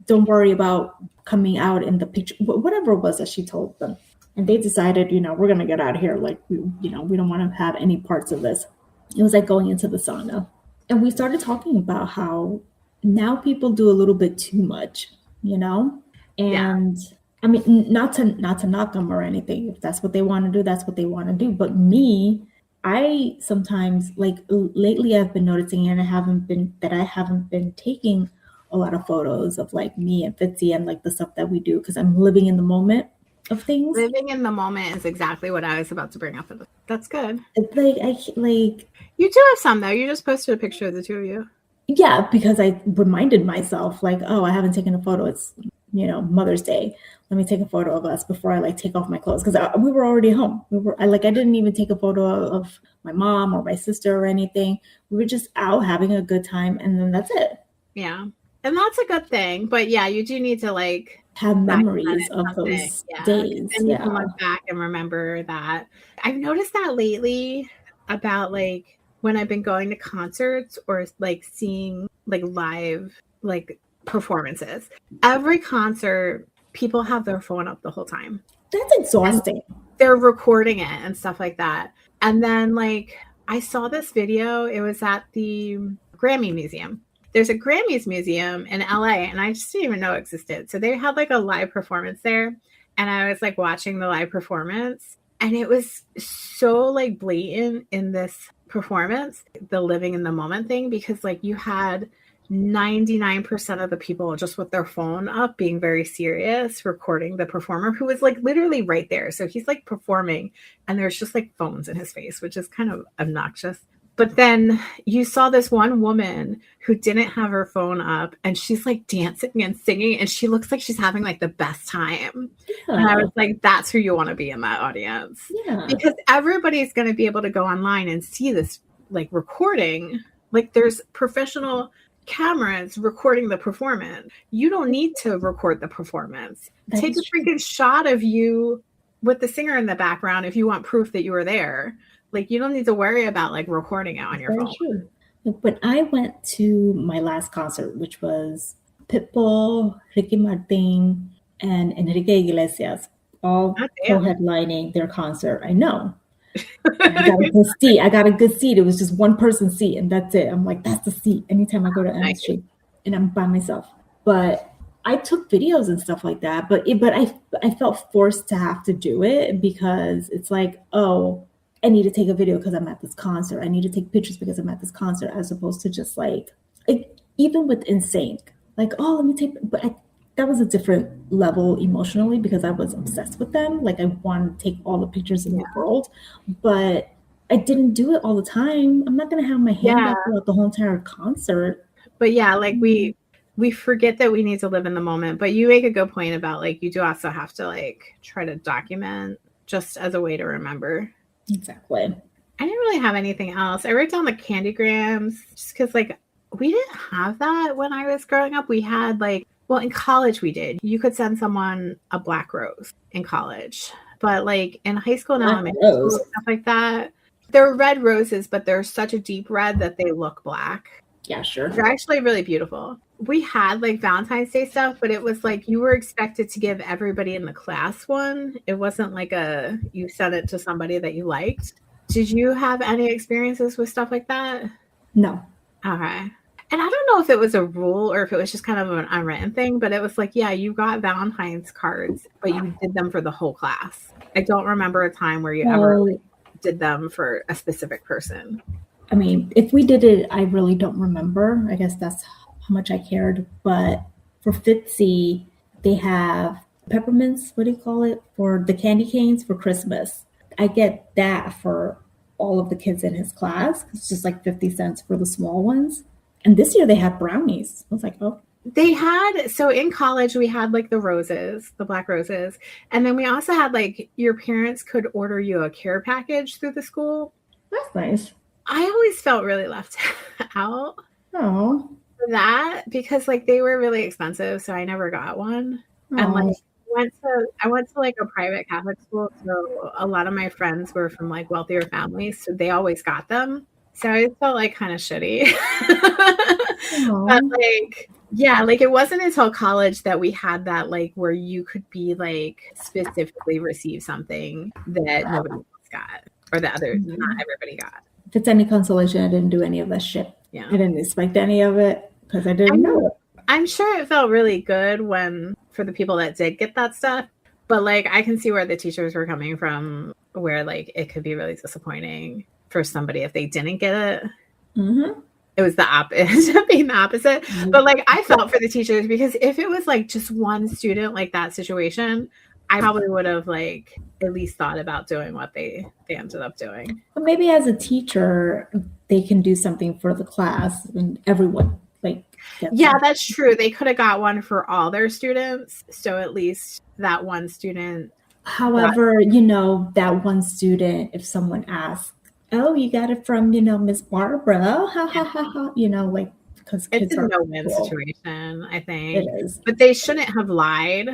don't worry about coming out in the picture, whatever it was that she told them. And they decided, we're going to get out of here. Like, we don't want to have any parts of this. It was like going into the sauna. And we started talking about how now people do a little bit too much, And I mean, not to knock them or anything. If that's what they want to do, that's what they want to do. But me, I sometimes, like lately, I've been noticing, and I haven't been taking a lot of photos of like me and Fitzy and like the stuff that we do, because I'm living in the moment of things. Living in the moment is exactly what I was about to bring up. That's good. Like you do have some though. You just posted a picture of the two of you. Yeah, because I reminded myself, like, oh, I haven't taken a photo. It's Mother's Day. Let me take a photo of us before I like take off my clothes, because we were already home. I didn't even take a photo of my mom or my sister or anything. We were just out having a good time, and then that's it. Yeah, and that's a good thing. But yeah, you do need to like have memories of those days. And you can look back and remember that. I've noticed that lately about like when I've been going to concerts or like seeing like live like performances. Every concert, people have their phone up the whole time. That's exhausting. And they're recording it and stuff like that. And then like I saw this video. It was at the Grammy Museum. There's a Grammys Museum in LA, and I just didn't even know it existed. So they had like a live performance there, and I was like watching the live performance, and it was so like blatant in this performance, the living in the moment thing, because like you had 99% of the people just with their phone up being very serious, recording the performer who was like literally right there. So he's like performing, and there's just like phones in his face, which is kind of obnoxious. But then you saw this one woman who didn't have her phone up, and she's like dancing and singing, and she looks like she's having like the best time. Yeah. And I was like, that's who you want to be in that audience. Yeah. Because everybody's going to be able to go online and see this like recording. Like there's professional cameras recording the performance. You don't need to record the performance. Take a freaking shot of you with the singer in the background if you want proof that you were there. Like, you don't need to worry about, like, recording it on your phone. True. When I went to my last concert, which was Pitbull, Ricky Martin, and Enrique Iglesias, all co-headlining their concert. I know. I got a good seat. It was just one person's seat, and that's it. I'm like, that's the seat. Anytime I go to MSG, and I'm by myself. But I took videos and stuff like that. But I felt forced to have to do it, because it's like, oh, I need to take a video because I'm at this concert. I need to take pictures because I'm at this concert, as opposed to just like even with NSYNC, like, oh, let me take. But that was a different level emotionally, because I was obsessed with them. Like, I wanted to take all the pictures in the world, but I didn't do it all the time. I'm not going to have my hand up throughout the whole entire concert. But yeah, like we forget that we need to live in the moment. But you make a good point about like, you do also have to like try to document just as a way to remember. Exactly. I didn't really have anything else. I wrote down the candygrams just because like we didn't have that when I was growing up. We had like, well, in college we did. You could send someone a black rose in college. But like in high school and elementary school, stuff like that, they're red roses, but they're such a deep red that they look black. Yeah, sure. They're actually really beautiful. we had like Valentine's Day stuff, but it was like you were expected to give everybody in the class one. It wasn't like you sent it to somebody that you liked. Did you have any experiences with stuff like that? No. Okay. And I don't know if it was a rule or if it was just kind of an unwritten thing, but it was like, yeah, you got Valentine's cards, but you did them for the whole class. I don't remember a time where you ever did them for a specific person. I mean, if we did it, I really don't remember. I guess that's how much I cared. But for Fitzy, they have peppermints, what do you call it, for the candy canes for Christmas. I get that for all of the kids in his class. It's just like 50 cents for the small ones. And this year they had brownies. I was like, oh. They had, so in college, we had like the roses, the black roses. And then we also had like your parents could order you a care package through the school. That's nice. I always felt really left out Oh. for that because like they were really expensive. So I never got one. And like I went to like a private Catholic school. So a lot of my friends were from like wealthier families. So they always got them. So I felt like kind of shitty. But like, yeah, like it wasn't until college that we had that like where you could be like specifically receive something that nobody else got or that not everybody got. If it's any consolation, I didn't do any of that shit. Yeah. I didn't expect any of it because I didn't know it. I'm sure it felt really good for the people that did get that stuff. But like I can see where the teachers were coming from, where like it could be really disappointing for somebody if they didn't get it. Mm-hmm. It was the opposite, being the opposite. Mm-hmm. But like I felt for the teachers because if it was like just one student like that situation, I probably would have like at least thought about doing what they ended up doing. But maybe as a teacher, they can do something for the class and everyone like. Yeah, that's true. They could have got one for all their students. So at least that one student. However, that one student, if someone asks, oh, you got it from, Miss Barbara, ha, ha, ha, ha, like, because it's a no-win situation, I think. It is. But they shouldn't have lied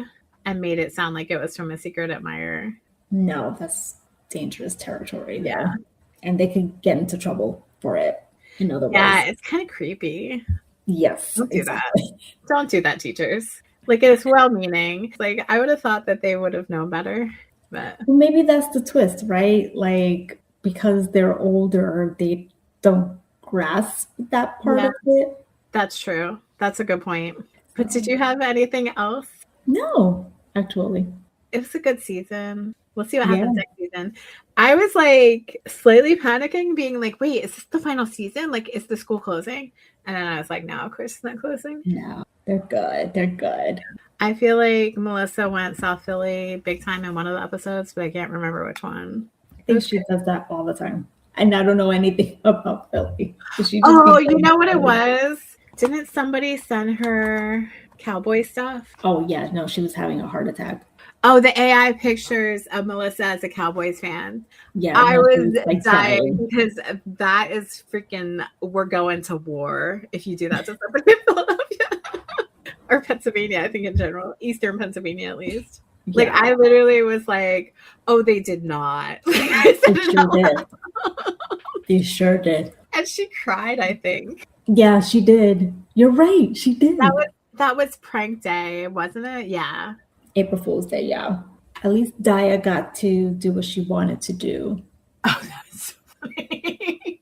and made it sound like it was from a secret admirer. No, that's dangerous territory. Yeah. And they could get into trouble for it, in other words. Yeah, it's kind of creepy. Yes. Don't do that. Don't do that, teachers. Like, it's well-meaning. Like, I would have thought that they would have known better, but... Well, maybe that's the twist, right? Like, because they're older, they don't grasp that part of it. That's true. That's a good point. But did you have anything else? No, actually. It was a good season. We'll see what happens next season. I was like slightly panicking, being like, wait, is this the final season? Like, is the school closing? And then I was like, no, of course it's not closing. No, they're good. They're good. I feel like Melissa went South Philly big time in one of the episodes, but I can't remember which one. I think she does that all the time. And I don't know anything about Philly. You know what it was? Didn't somebody send her cowboy stuff? Oh, yeah. No, she was having a heart attack. Oh, the AI pictures of Melissa as a Cowboys fan. Yeah. I was dying because that is freaking, we're going to war if you do that to somebody in Philadelphia. Or Pennsylvania, I think in general. Eastern Pennsylvania, at least. Yeah. Like, I literally was like, oh, they did not. They sure did. They sure did. And she cried, I think. Yeah, she did. You're right. She did. That was prank day, wasn't it? Yeah. April Fool's Day, yeah. At least Daya got to do what she wanted to do. Oh, that was so funny.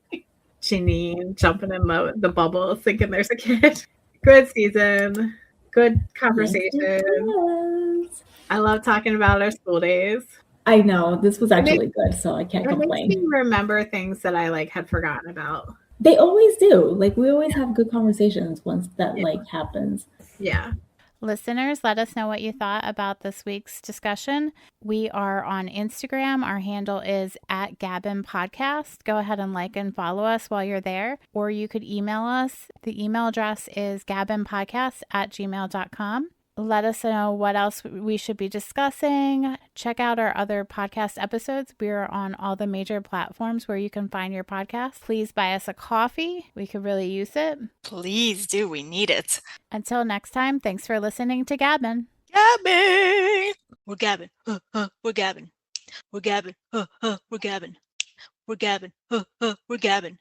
Janine jumping in the bubble, thinking there's a kid. Good season. Good conversation. Yes. I love talking about our school days. I know. This was actually good, so I can't complain. Makes me remember things that I had forgotten about. They always do. Like, we always have good conversations once that happens. Yeah. Listeners, let us know what you thought about this week's discussion. We are on Instagram. Our handle is @GabBin Podcast. Go ahead and like and follow us while you're there. Or you could email us. The email address is gabbinpodcast@gmail.com. Let us know what else we should be discussing. Check out our other podcast episodes. We are on all the major platforms where you can find your podcast. Please buy us a coffee. We could really use it. Please do. We need it. Until next time, thanks for listening to GabBin. GabBin! We're GabBin. We're GabBin. We're GabBin. We're GabBin. We're GabBin. We're GabBin.